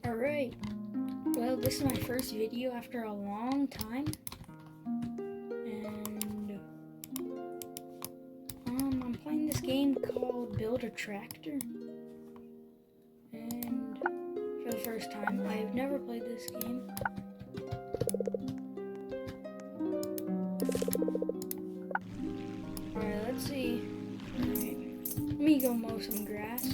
Alright, well, this is my first video after a long time, and I'm playing this game called Build a Tractor, and for the first time, I've never played this game. Alright, let's see. Alright, let me go mow some grass.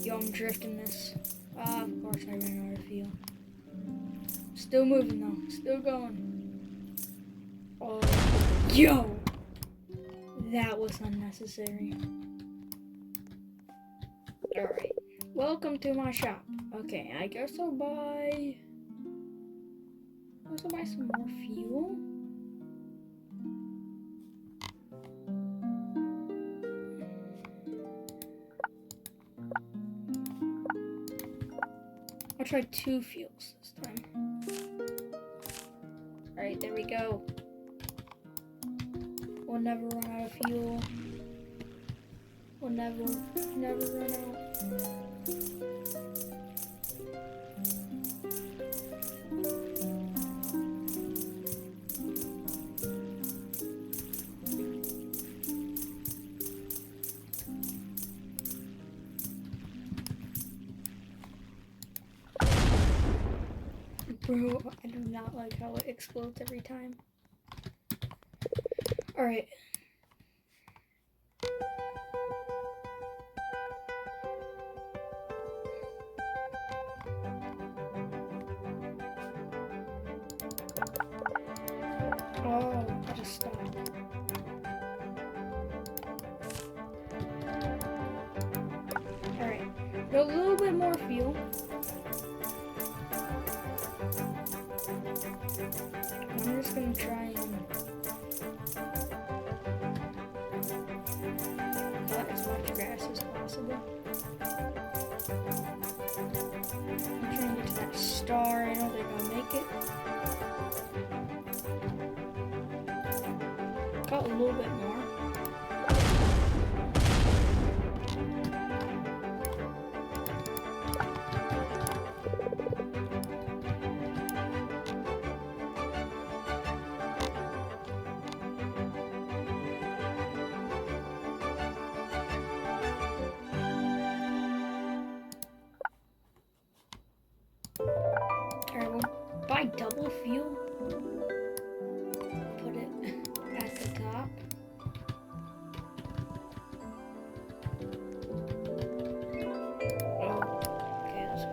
Yo, I'm drifting this. Of course I ran out of fuel. Still moving though. Still going. Oh, yo! That was unnecessary. Alright. Welcome to my shop. Okay, I guess I'll buy some more fuel. I'll try 2 fuels this time. Alright, there we go. We'll never run out of fuel. We'll never run out. Bro, I do not like how it explodes every time. Alright. Oh, I just stopped. Alright. A little bit more fuel. I'm just gonna try and cut as much grass as possible. I'm trying to get to that star. I don't think I'll make it. Cut a little bit more. Buy double fuel. Put it at the top. Oh, okay, let's go.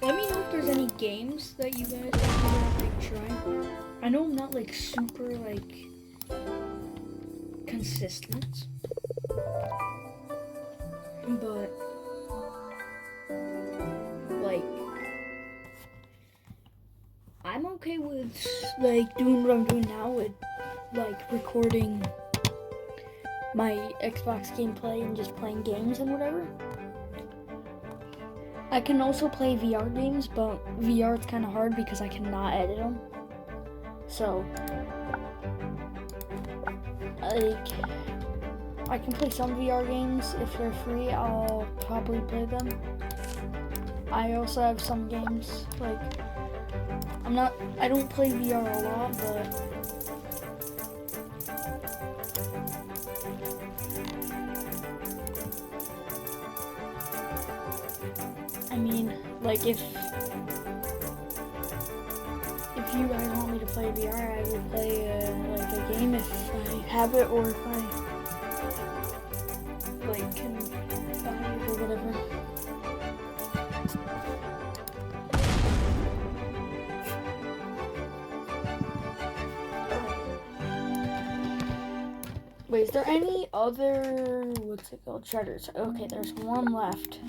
Let me know if there's any games that you guys want to like try. I know I'm not like super like consistent, but like I'm okay with like doing what I'm doing now with like recording my Xbox gameplay and just playing games and whatever. I can also play VR games, but VR is kind of hard because I cannot edit them. So, like, I can play some VR games. If they're free, I'll probably play them. I also have some games, like, I don't play VR a lot, but I mean, like if you guys want me to play VR, I will play like a game if I have it or if I like can buy it or whatever. Wait, is there any other, what's it called, cheddars? Okay, there's one left.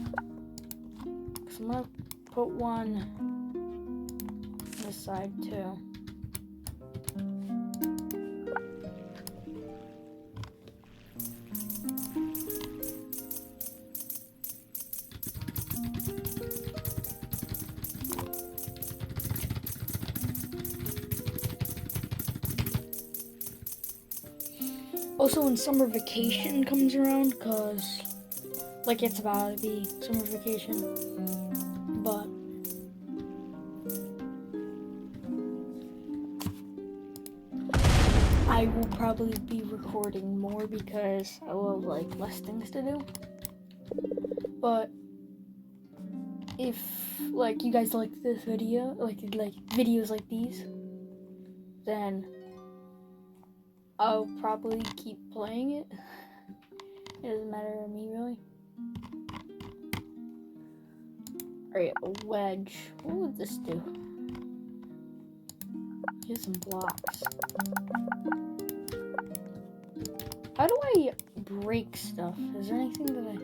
blocks. I'm gonna put one this side too. Also, when summer vacation comes around, cause like it's about to be summer vacation, but I will probably be recording more because I will have like less things to do. But if like you guys like this video, like videos like these, then I'll probably keep playing it. It doesn't matter to me really. Alright, a wedge. What would this do? Here's some blocks. How do I break stuff? Is there anything that I...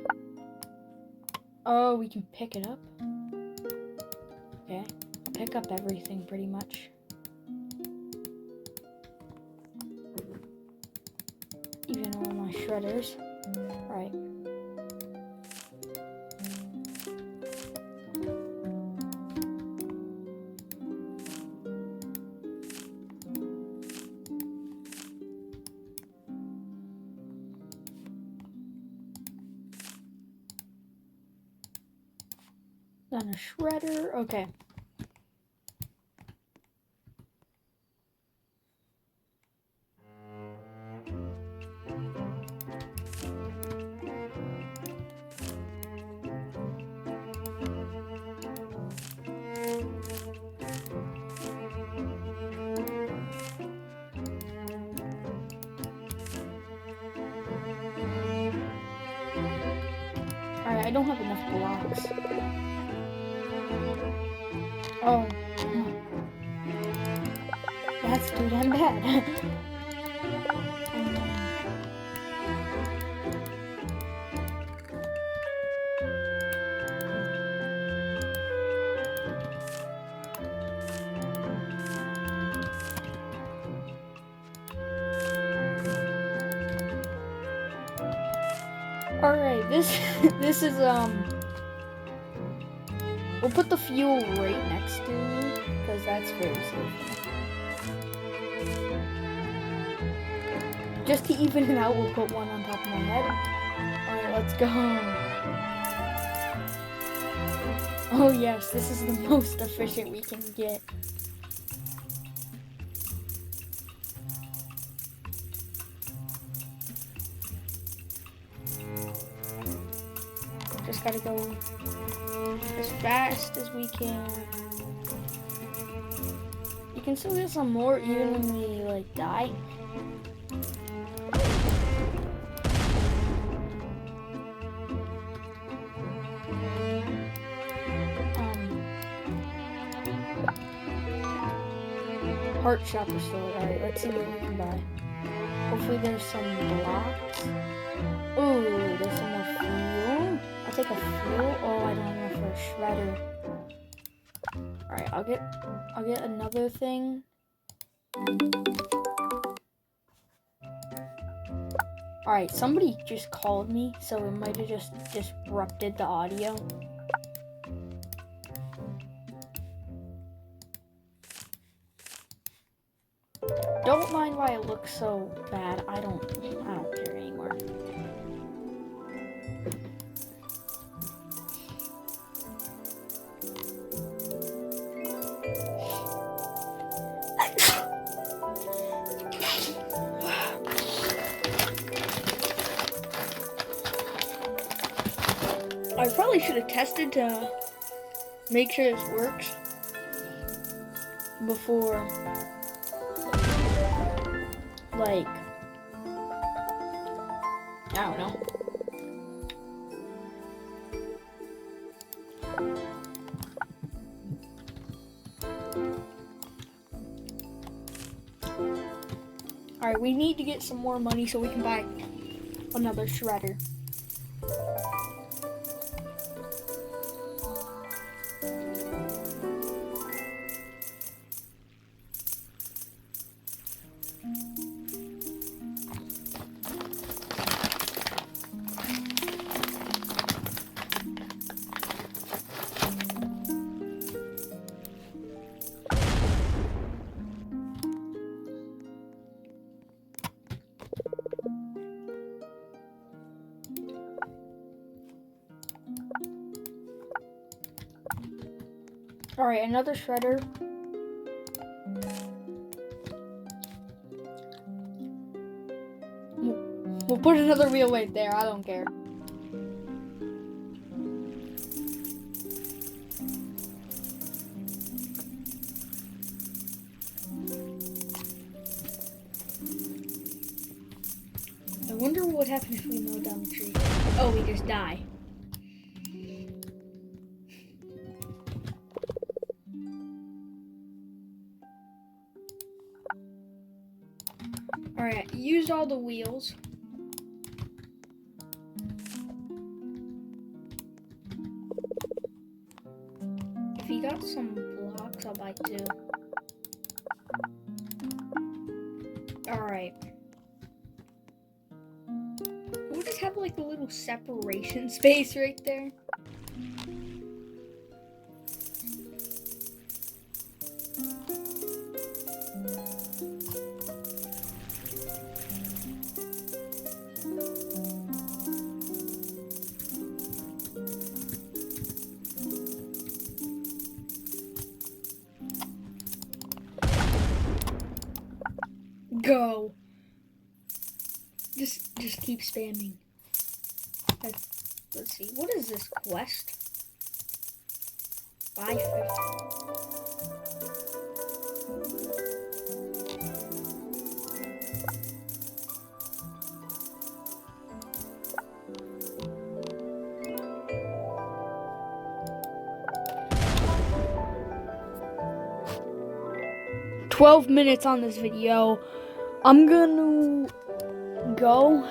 Oh, we can pick it up? Okay. I'll pick up everything pretty much. Even all my shredders. Right. Then a shredder. Okay. Alright, I don't have enough blocks. Oh. That's too damn bad. Alright, this is we'll put the fuel right next to me, because that's very safe. Just to even it out, we'll put one on top of my head. Alright, let's go. Oh yes, this is the most efficient we can get. Just gotta go as fast as we can. You can still get some more even when we like die. Heart shop restored. Alright, let's see what we can buy. Hopefully there's some blocks. Ooh, there's some more fuel. I'll take a fuel. Oh, I don't have enough for a shredder. Alright, I'll get another thing. Alright, somebody just called me, so it might have just disrupted the audio. Don't mind why it looks so bad. I don't care anymore. I probably should have tested to make sure this works before, like, I don't know. Alright, we need to get some more money so we can buy another shredder. Alright, another shredder. We'll put another wheel right there. I don't care. I wonder what would happen if we mow down the tree. Oh, we just die. Alright, used all the wheels. If he got some blocks, I'll buy 2. Alright. We'll just have like a little separation space right there. Go. Just keep spamming. Let's see. What is this quest? Buy 12 minutes on this video. I'm gonna go.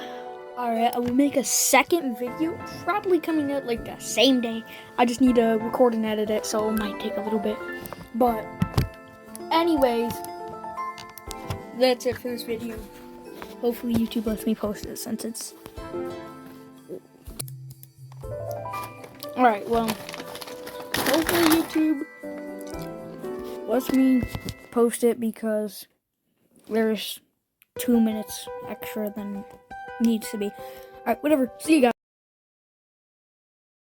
Alright, I will make a second video, probably coming out like the same day. I just need to record and edit it, so it might take a little bit. But anyways, that's it for this video. Hopefully YouTube lets me post it since it's... Alright, well, hopefully YouTube lets me post it because there's 2 minutes extra than needs to be. Alright, whatever. See you guys.